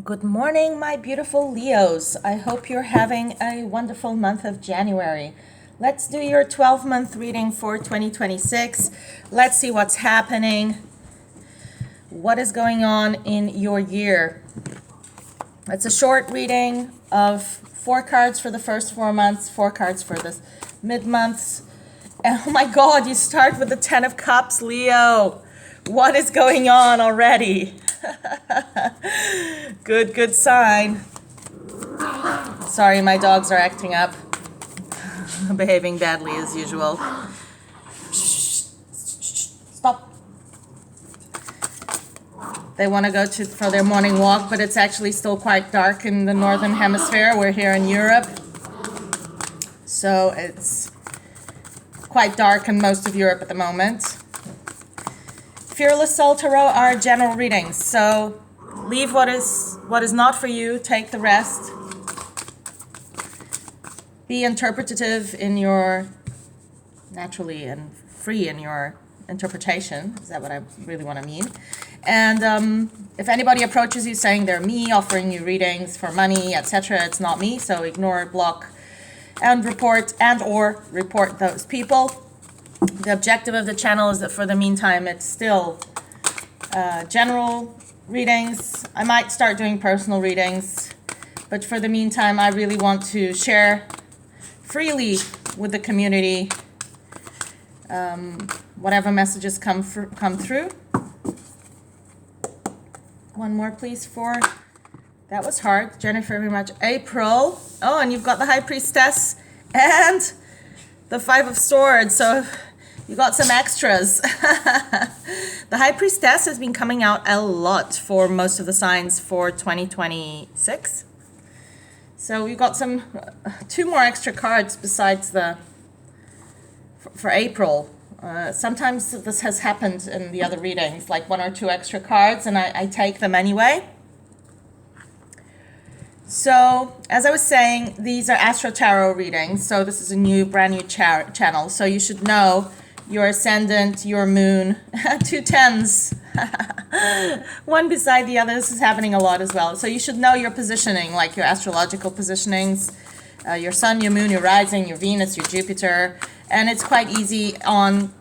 Good morning, my beautiful Leos. I hope you're having a wonderful month of January. Let's do your 12-month reading for 2026. Let's see what's happening. What is going on in your year? It's a short reading of 4 cards for the first 4 months, 4 cards for the mid-months. And oh my God, you start with the 10 of Cups, Leo. What is going on already? Good sign. Sorry, my dogs are acting up, behaving badly as usual. Stop. They want to go for their morning walk, but it's actually still quite dark in the northern hemisphere. We're here in Europe, so it's quite dark in most of Europe at the moment. Fearless Soul Tarot are general readings, so leave what is not for you, take the rest. Be interpretative in your, naturally and free in your interpretation. Is that what I really want to mean? And if anybody approaches you saying they're me, offering you readings for money, etc., it's not me, so ignore, block, and report those people. The objective of the channel is that for the meantime, it's still general readings. I might start doing personal readings, but for the meantime, I really want to share freely with the community whatever messages come through. One more, please, for... That was hard. Jennifer, very much. April. Oh, and you've got the High Priestess and the Five of Swords. So you got some extras. The High Priestess has been coming out a lot for most of the signs for 2026. So we've got two more extra cards besides for April. Sometimes this has happened in the other readings, like 1 or 2 extra cards, and I take them anyway. So, as I was saying, these are Astro Tarot readings. So this is a brand new channel. So you should know your ascendant, your moon, 2 tens, one beside the other. This is happening a lot as well. So you should know your positioning, like your astrological positionings, your sun, your moon, your rising, your Venus, your Jupiter. And it's quite easy on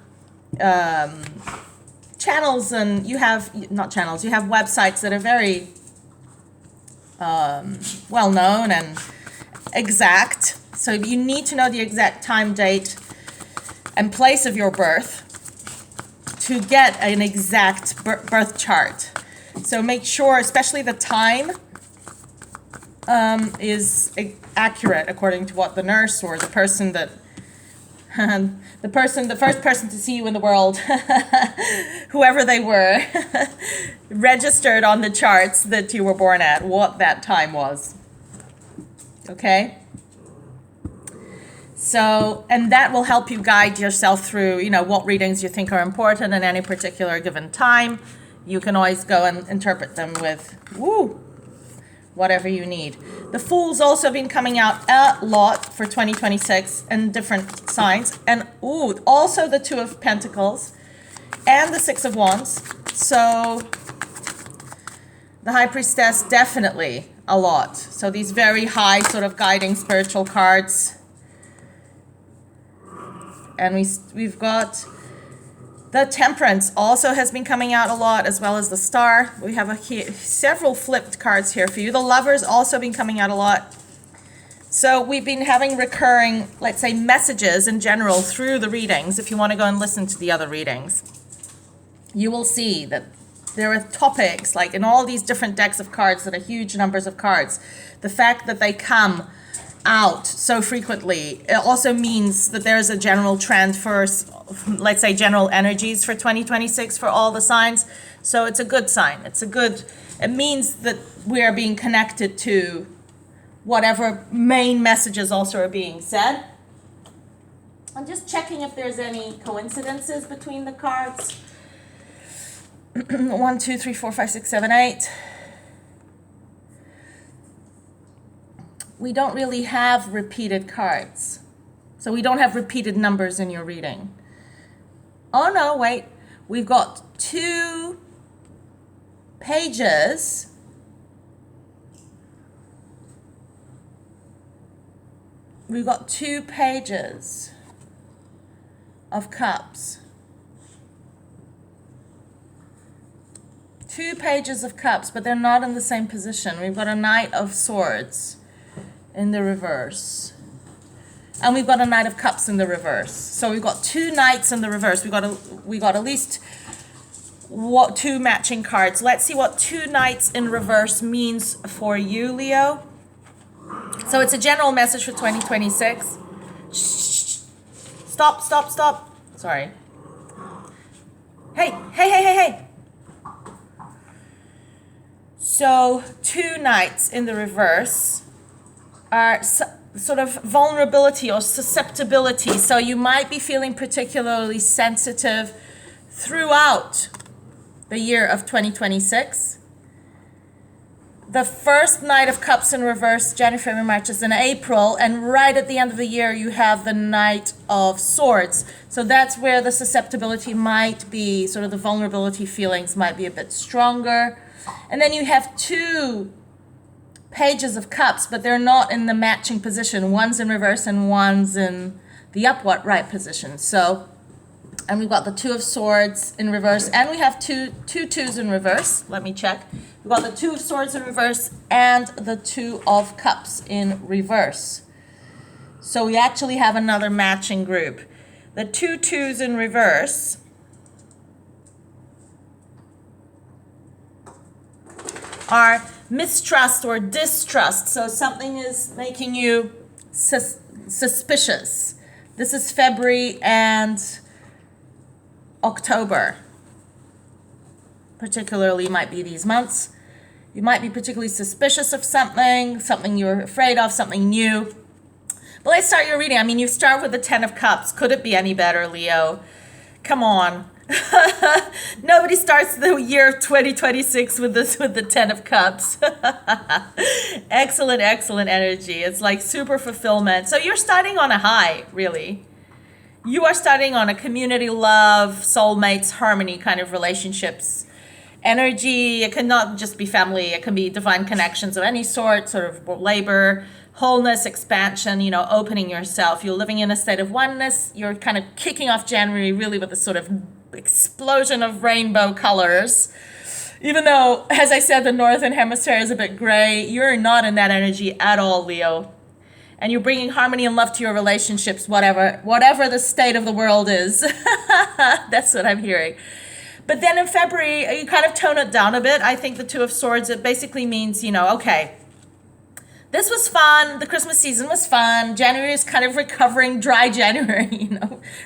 channels, and you have websites that are very well known and exact. So you need to know the exact time, date, and place of your birth to get an exact birth chart. So make sure, especially the time, is accurate according to what the nurse or the person that the first person to see you in the world, whoever they were, registered on the charts that you were born at, what that time was. Okay? So, and that will help you guide yourself through, what readings you think are important in any particular given time. You can always go and interpret them with, whatever you need. The Fool's also been coming out a lot for 2026 in different signs. And also the 2 of Pentacles and the 6 of Wands. So the High Priestess, definitely a lot. So these very high sort of guiding spiritual cards. And we've got the Temperance also has been coming out a lot, as well as the Star. We have several flipped cards here for you. The Lover's also been coming out a lot. So we've been having recurring, let's say, messages in general through the readings. If you want to go and listen to the other readings, you will see that there are topics, like in all these different decks of cards that are huge numbers of cards. The fact that they come out so frequently, it also means that there's a general trend for, let's say, general energies for 2026 for all the signs. So it's a good sign. It means that we are being connected to whatever main messages also are being said. I'm just checking if there's any coincidences between the cards. 1, 2, 3, 4, 5, 6, 7, 8. We don't really have repeated cards. So we don't have repeated numbers in your reading. Oh no, wait. We've got 2 pages we've got 2 pages of cups. 2 pages of cups, but they're not in the same position. We've got a Knight of Swords in the reverse. And we've got a Knight of Cups in the reverse. So we've got 2 knights in the reverse. We got at least 2 matching cards. Let's see what 2 knights in reverse means for you, Leo. So it's a general message for 2026. Shh. Stop. Sorry. Hey. So 2 knights in the reverse are sort of vulnerability or susceptibility. So you might be feeling particularly sensitive throughout the year of 2026. The first Knight of Cups in reverse, January, February, March, is in April, and right at the end of the year you have the Knight of Swords. So that's where the susceptibility might be, sort of the vulnerability feelings might be a bit stronger. And then you have 2 pages of cups, but they're not in the matching position. One's in reverse and one's in the upright position. So, and we've got the 2 of Swords in reverse, and we have two twos in reverse. Let me check. We've got the 2 of Swords in reverse and the 2 of Cups in reverse. So we actually have another matching group. The 2 twos in reverse are mistrust or distrust. So something is making you suspicious. This is February and October. Particularly might be these months. You might be particularly suspicious of something you're afraid of, something new. But let's start your reading. I mean, you start with the 10 of Cups. Could it be any better, Leo? Come on. Nobody starts the year 2026 with the 10 of Cups. Excellent energy. It's like super fulfillment. So you're starting on a high, really. You are starting on a community, love, soulmates, harmony kind of relationships. Energy, it cannot just be family. It can be divine connections of any sort of labor, wholeness, expansion, opening yourself. You're living in a state of oneness. You're kind of kicking off January really with a sort of explosion of rainbow colors. Even though, as I said, the northern hemisphere is a bit gray, you're not in that energy at all, Leo. And you're bringing harmony and love to your relationships, whatever the state of the world is. That's what I'm hearing. But then in February, you kind of tone it down a bit. I think the 2 of Swords, it basically means, okay, this was fun. The Christmas season was fun. January is kind of recovering, dry January,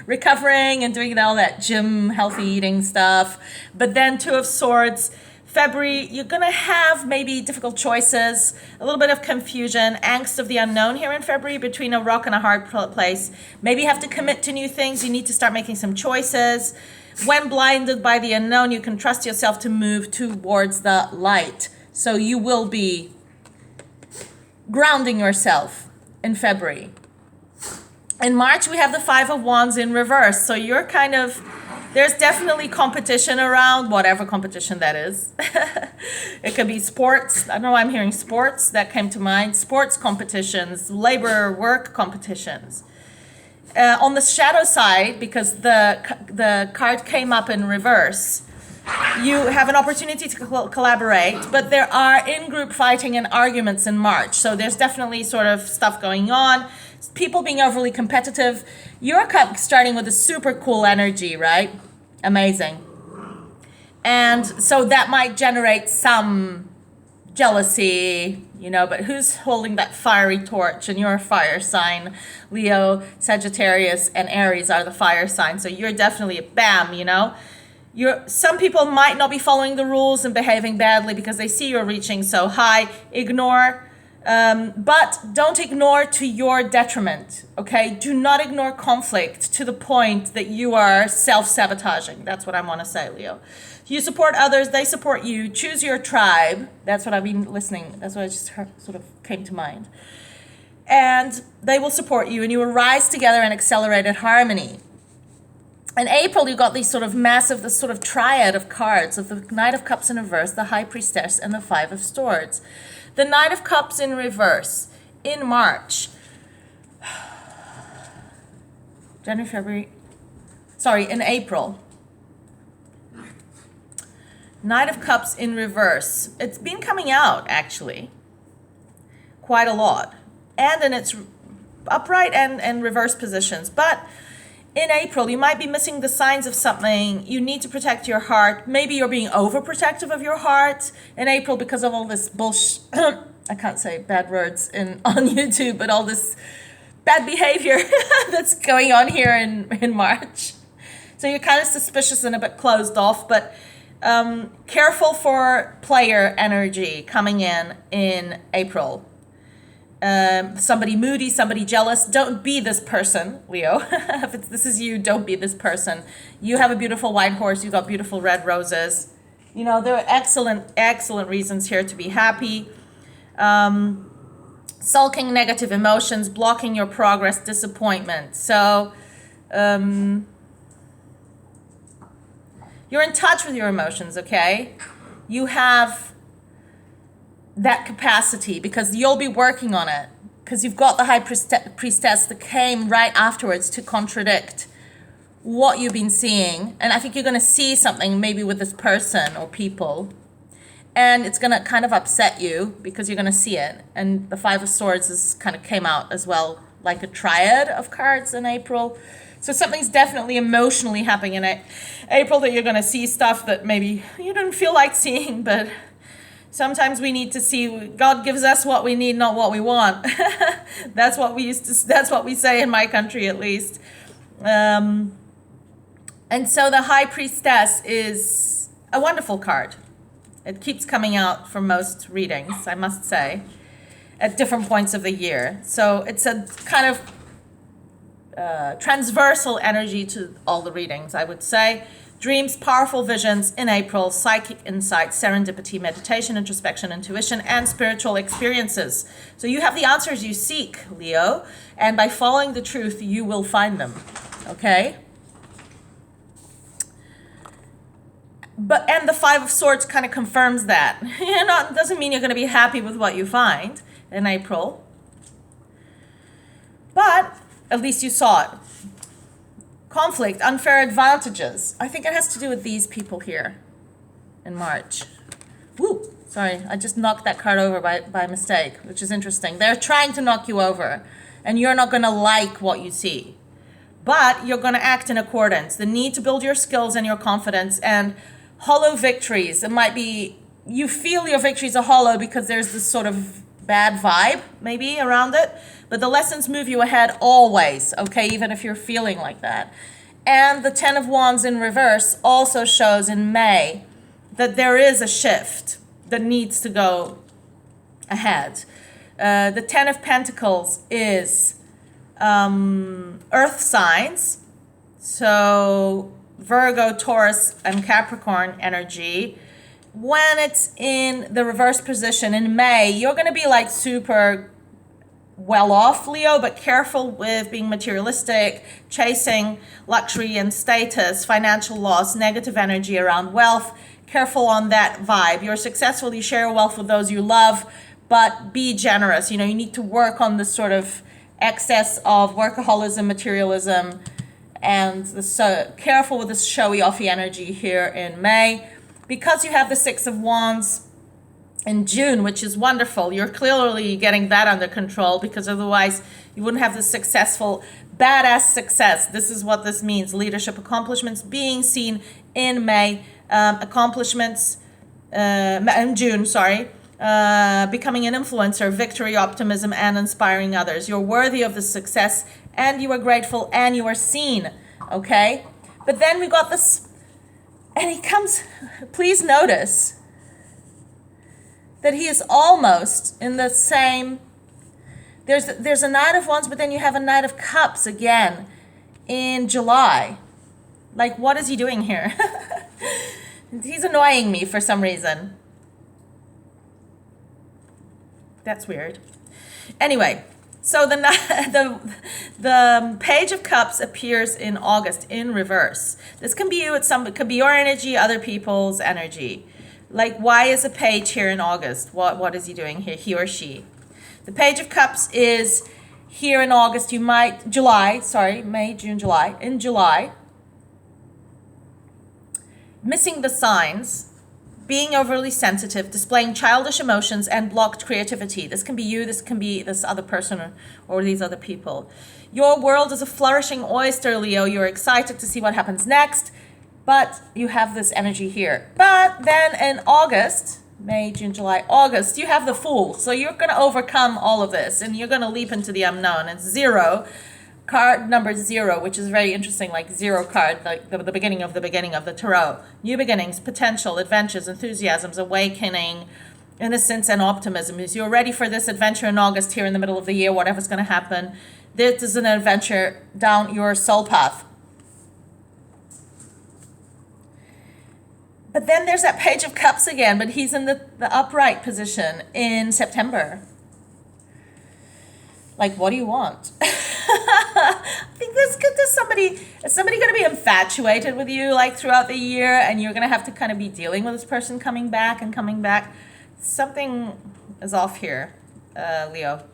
recovering and doing all that gym, healthy eating stuff. But then 2 of Swords, February, you're going to have maybe difficult choices, a little bit of confusion, angst of the unknown here in February, between a rock and a hard place. Maybe you have to commit to new things. You need to start making some choices. When blinded by the unknown, you can trust yourself to move towards the light. So you will be grounding yourself in February. In March, we have the 5 of Wands in reverse. So you're kind of, there's definitely competition around, whatever competition that is. It could be sports. I don't know why I'm hearing sports. That came to mind. Sports competitions, labor, work competitions. On the shadow side, because the card came up in reverse, you have an opportunity to collaborate, but there are in-group fighting and arguments in March. So there's definitely sort of stuff going on. People being overly competitive. You're starting with a super cool energy, right? Amazing. And so that might generate some jealousy, but who's holding that fiery torch? And you're a fire sign. Leo, Sagittarius, and Aries are the fire signs. So you're definitely a bam, some people might not be following the rules and behaving badly because they see you're reaching so high. Ignore, but don't ignore to your detriment, okay? Do not ignore conflict to the point that you are self-sabotaging. That's what I want to say, Leo. You support others, they support you. Choose your tribe. That's what I've been listening. That's what I just heard, sort of came to mind. And they will support you, and you will rise together in accelerated harmony. In April, you got these sort of massive, this sort of triad of cards of the Knight of Cups in reverse, the High Priestess, and the 5 of Swords. The Knight of Cups in reverse in March January, February, sorry, in April. Knight of Cups in reverse. It's been coming out, actually, quite a lot. And in its upright and reverse positions. But in April, you might be missing the signs of something. You need to protect your heart. Maybe you're being overprotective of your heart in April because of all this bullshit. I can't say bad words on YouTube, but all this bad behavior that's going on here in March. So you're kind of suspicious and a bit closed off, but careful for player energy coming in April. Somebody moody, somebody jealous. Don't be this person, Leo. If this is you, don't be this person. You have a beautiful white horse. You've got beautiful red roses. You know, there are excellent reasons here to be happy. Sulking negative emotions, blocking your progress, disappointment. So, you're in touch with your emotions, okay? You have that capacity because you'll be working on it because you've got the high priestess that came right afterwards to contradict what you've been seeing. And I think you're going to see something maybe with this person or people. And it's going to kind of upset you because you're going to see it. And the Five of Swords is kind of came out as well, like a triad of cards in April. So something's definitely emotionally happening in April that you're going to see stuff that maybe you didn't feel like seeing, but sometimes we need to see. God gives us what we need, not what we want. That's what we say in my country, at least. And so the High Priestess is a wonderful card. It keeps coming out for most readings, I must say, at different points of the year. So it's a kind of transversal energy to all the readings, I would say. Dreams, powerful visions in April, psychic insight, serendipity, meditation, introspection, intuition, and spiritual experiences. So you have the answers you seek, Leo, and by following the truth, you will find them, okay? And the Five of Swords kind of confirms that. Doesn't mean you're going to be happy with what you find in April, but at least you saw it. Conflict, unfair advantages. I think it has to do with these people here in March. Woo, sorry, I just knocked that card over by mistake, which is interesting. They're trying to knock you over, and you're not going to like what you see. But you're going to act in accordance. The need to build your skills and your confidence, and hollow victories. It might be, you feel your victories are hollow because there's this sort of bad vibe maybe around it, but the lessons move you ahead always, okay, even if you're feeling like that. And the Ten of Wands in reverse also shows in May that there is a shift that needs to go ahead. The Ten of Pentacles is earth signs, so Virgo, Taurus, and Capricorn energy. When it's in the reverse position in May, you're going to be like super well off, Leo, but careful with being materialistic, chasing luxury and status, financial loss, negative energy around wealth. Careful on that vibe. You're successful, you share your wealth with those you love, but be generous. You need to work on this sort of excess of workaholism, materialism, and so careful with this showy-offy energy here in May. Because you have the Six of Wands in June, which is wonderful, you're clearly getting that under control because otherwise you wouldn't have the successful, badass success. This is what this means. Leadership accomplishments being seen in May, accomplishments in June, becoming an influencer, victory, optimism, and inspiring others. You're worthy of the success, and you are grateful, and you are seen, okay? But then we got this. And he comes, please notice that he is almost in the same, there's a Knight of Wands, but then you have a Knight of Cups again in July. Like, what is he doing here? He's annoying me for some reason. That's weird. Anyway. So the Page of Cups appears in August in reverse. This can be you. It could be your energy, other people's energy. Like, why is a page here in August? What is he doing here? He or she. The Page of Cups is Here in August, you might, July, sorry, May, June, July. In July, missing the signs, being overly sensitive, displaying childish emotions, and blocked creativity. This can be you, this can be this other person or these other people. Your world is a flourishing oyster, Leo. You're excited to see what happens next, but you have this energy here. But then in August, May, June, July, August, you have the Fool. So you're going to overcome all of this and you're going to leap into the unknown. It's zero. Card number 0, which is very interesting, like zero card, like the beginning of the tarot. New beginnings, potential, adventures, enthusiasms, awakening, innocence, and optimism. As you're ready for this adventure in August here in the middle of the year, whatever's going to happen, this is an adventure down your soul path. But then there's that Page of Cups again, but he's in the upright position in September. Like, what do you want? I think there's somebody, is somebody going to be infatuated with you like throughout the year, and you're going to have to kind of be dealing with this person coming back and coming back. Something is off here, Leo.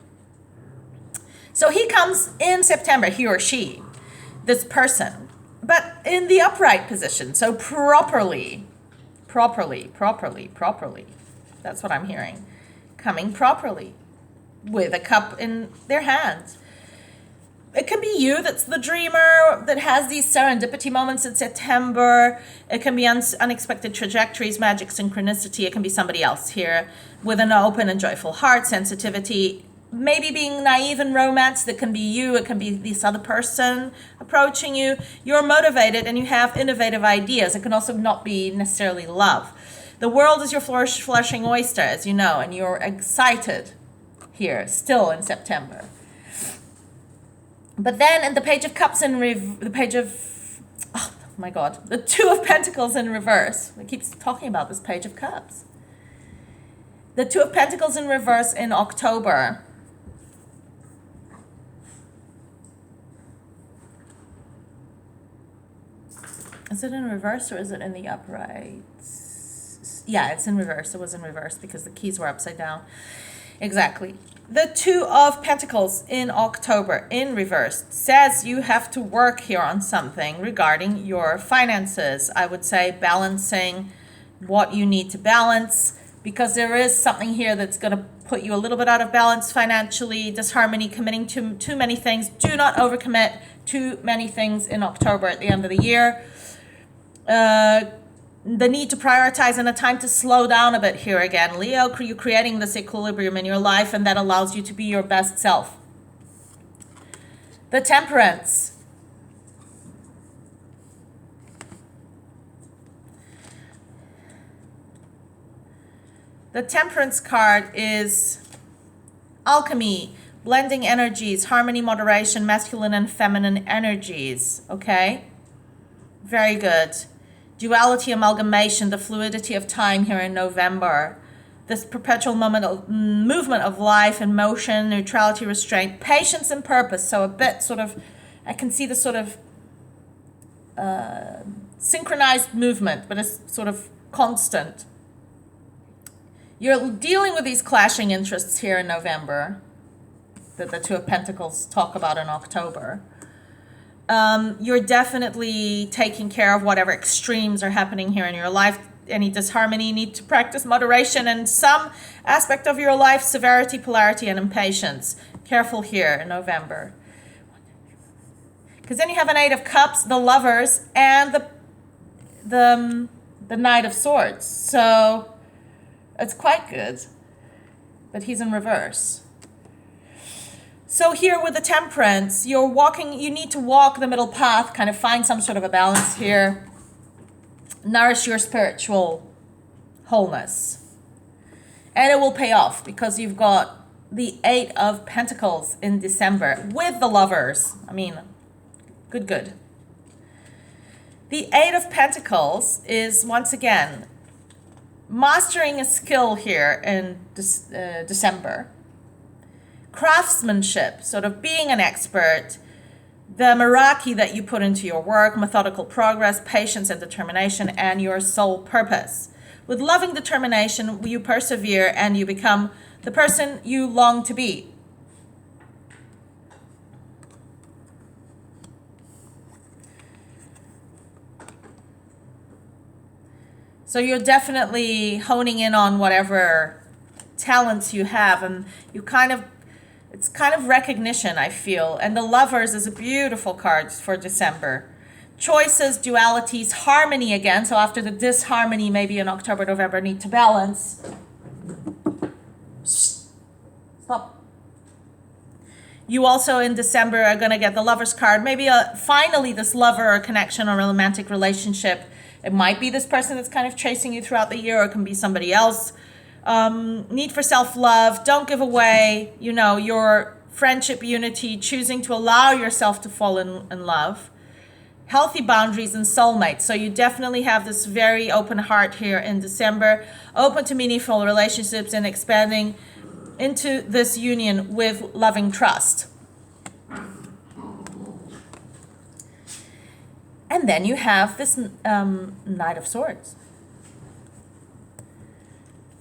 So he comes in September, he or she, this person, but in the upright position. So properly. That's what I'm hearing. Coming properly with a cup in their hands. It can be you that's the dreamer that has these serendipity moments in September. It can be unexpected trajectories, magic synchronicity. It can be somebody else here with an open and joyful heart, sensitivity, maybe being naive in romance. That can be you. It can be this other person approaching you. You're motivated and you have innovative ideas. It can also not be necessarily love. The world is your flourishing oyster, as you know, and you're excited here still in September. But then in the Page of Cups in oh my God, the Two of Pentacles in reverse. We keep talking about this Page of Cups. The Two of Pentacles in reverse in October. Is it in reverse or is it in the upright? Yeah, it's in reverse. It was in reverse because the keys were upside down. Exactly. The Two of Pentacles in October in reverse says you have to work here on something regarding your finances. I would say balancing what you need to balance, because there is something here that's going to put you a little bit out of balance financially, disharmony, committing to too many things. Do not overcommit too many things in October at the end of the year. The need to prioritize and a time to slow down a bit here again. Leo, you're creating this equilibrium in your life, and that allows you to be your best self. The Temperance. The Temperance card is alchemy, blending energies, harmony, moderation, masculine and feminine energies. Okay? Very good. Duality, amalgamation, the fluidity of time here in November. This perpetual movement of life and motion, neutrality, restraint, patience and purpose. So a bit sort of, I can see the sort of synchronized movement, but it's sort of constant. You're dealing with these clashing interests here in November that the Two of Pentacles talk about in October. You're definitely taking care of whatever extremes are happening here in your life. Any disharmony, you need to practice moderation and some aspect of your life, severity, polarity, and impatience. Careful here in November. Because then you have an Eight of Cups, the Lovers, and the Knight of Swords. So it's quite good. But he's in reverse. So here with the Temperance, you're walking, you need to walk the middle path, kind of find some sort of a balance here. Nourish your spiritual wholeness. And it will pay off because you've got the Eight of Pentacles in December with the Lovers. I mean, good. The Eight of Pentacles is, once again, mastering a skill here in December. Craftsmanship, sort of being an expert, the Meraki that you put into your work, methodical progress, patience and determination, and your sole purpose. With loving determination, you persevere and you become the person you long to be. So you're definitely honing in on whatever talents you have, and it's kind of recognition, I feel. And the Lovers is a beautiful card for December. Choices, dualities, harmony again. So after the disharmony, maybe in October, November, need to balance. Stop. You also in December are going to get the Lovers card. Maybe finally this lover or connection or romantic relationship. It might be this person that's kind of chasing you throughout the year, or it can be somebody else. Need for self-love. Don't give away, your friendship unity, choosing to allow yourself to fall in love. Healthy boundaries and soulmates. So you definitely have this very open heart here in December, open to meaningful relationships and expanding into this union with loving trust. And then you have this Knight of Swords.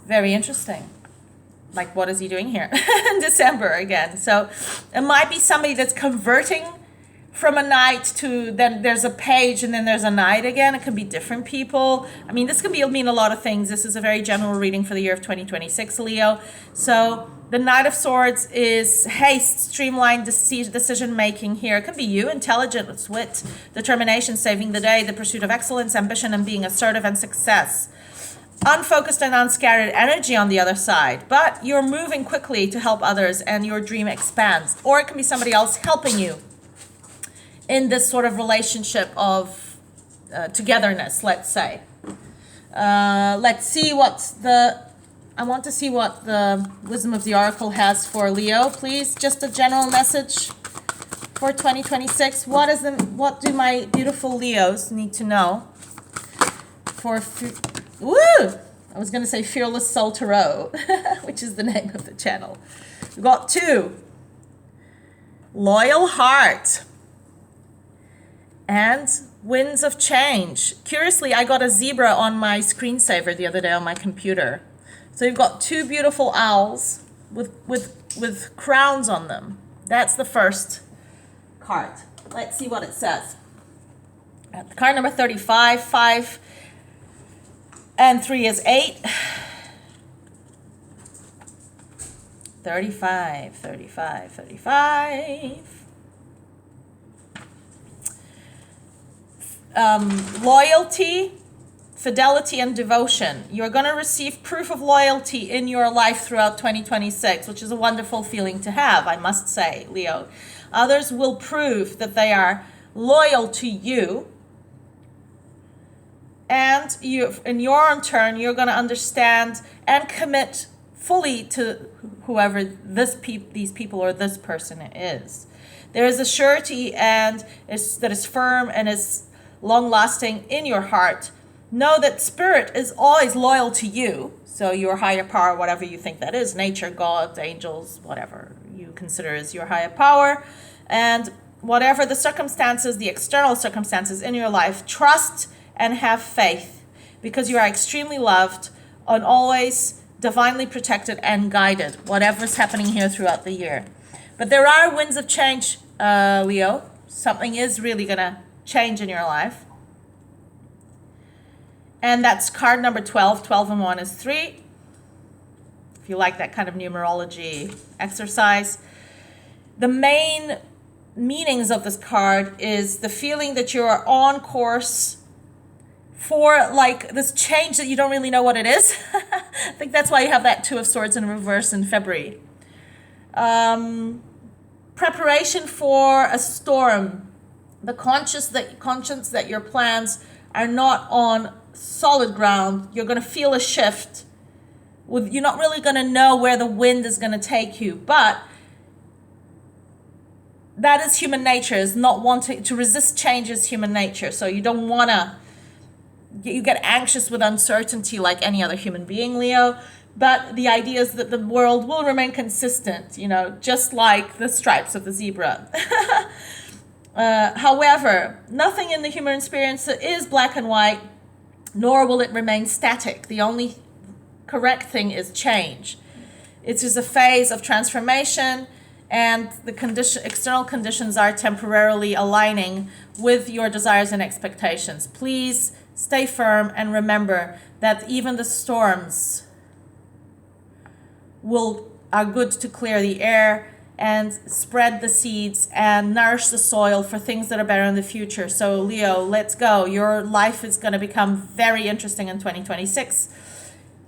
Very interesting. Like, what is he doing here in December again? So it might be somebody that's converting from a knight to, then there's a page and then there's a knight again. It can be different people. I mean, this can mean a lot of things. This is a very general reading for the year of 2026, Leo. So the Knight of Swords is haste, streamlined decision making here. It can be you, intelligence, wit, determination, saving the day, the pursuit of excellence, ambition, and being assertive and success. Unfocused and unscattered energy on the other side, but you're moving quickly to help others and your dream expands. Or it can be somebody else helping you in this sort of relationship of togetherness, let's say. Let's see I want to see what the Wisdom of the Oracle has for Leo, please. Just a general message for 2026. What do my beautiful Leos need to know for Woo! I was going to say Fearless Soul Tarot, which is the name of the channel. We've got 2. Loyal Heart. And Winds of Change. Curiously, I got a zebra on my screensaver the other day on my computer. So you've got 2 beautiful owls with crowns on them. That's the first card. Let's see what it says. Card number 35, 5 and 3 is 8. 35, 35, 35. Loyalty, fidelity, and devotion. You're going to receive proof of loyalty in your life throughout 2026, which is a wonderful feeling to have, I must say, Leo. Others will prove that they are loyal to you. And you, in your turn, you're going to understand and commit fully to whoever these people or this person is. There is a surety that is firm and is long-lasting in your heart. Know that spirit is always loyal to you. So your higher power, whatever you think that is, nature, gods, angels, whatever you consider as your higher power. And whatever the circumstances, the external circumstances in your life, trust and have faith, because you are extremely loved and always divinely protected and guided, whatever's happening here throughout the year. But there are winds of change, Leo. Something is really going to change in your life. And that's card number 12. 12 and 1 is 3. If you like that kind of numerology exercise. The main meanings of this card is the feeling that you are on course for like this change that you don't really know what it is. I think that's why you have that 2 of Swords in reverse in February. Preparation for a storm. The conscience that your plans are not on solid ground. You're going to feel a shift. You're not really going to know where the wind is going to take you, but that is human nature. Is not wanting to resist change is human nature. So you don't want to. You get anxious with uncertainty like any other human being, Leo. But the idea is that the world will remain consistent, just like the stripes of the zebra. However, nothing in the human experience is black and white, nor will it remain static. The only correct thing is change. It is a phase of transformation, and the external conditions are temporarily aligning with your desires and expectations. Please stay firm, and remember that even the storms are good to clear the air and spread the seeds and nourish the soil for things that are better in the future. So Leo, let's go. Your life is going to become very interesting in 2026.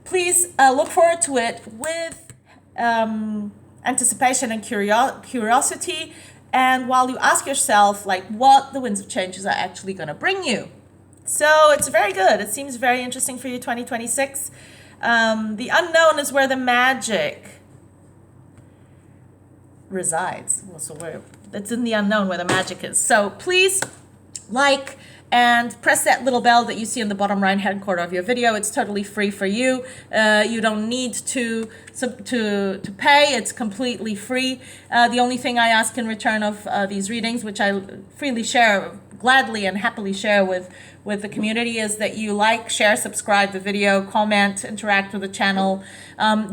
Please look forward to it with anticipation and curiosity. And while you ask yourself, like, what the winds of changes are actually going to bring you. So it's very good. It seems very interesting for you, 2026. The unknown is where the magic resides. So it's in the unknown where the magic is. So please like and press that little bell that you see in the bottom right hand corner of your video. It's totally free for you. You don't need to pay. It's completely free. The only thing I ask in return of these readings, which I freely share, gladly and happily share with the community, is that you like, share, subscribe the video, comment, interact with the channel.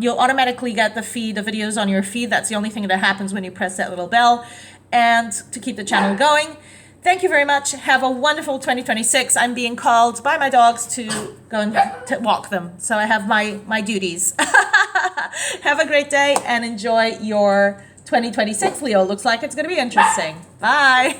You'll automatically get the videos on your feed. That's the only thing that happens when you press that little bell, and to keep the channel going. Thank you very much. Have a wonderful 2026. I'm being called by my dogs to go and to walk them. So I have my duties. Have a great day and enjoy your 2026, Leo. Looks like it's going to be interesting. Bye.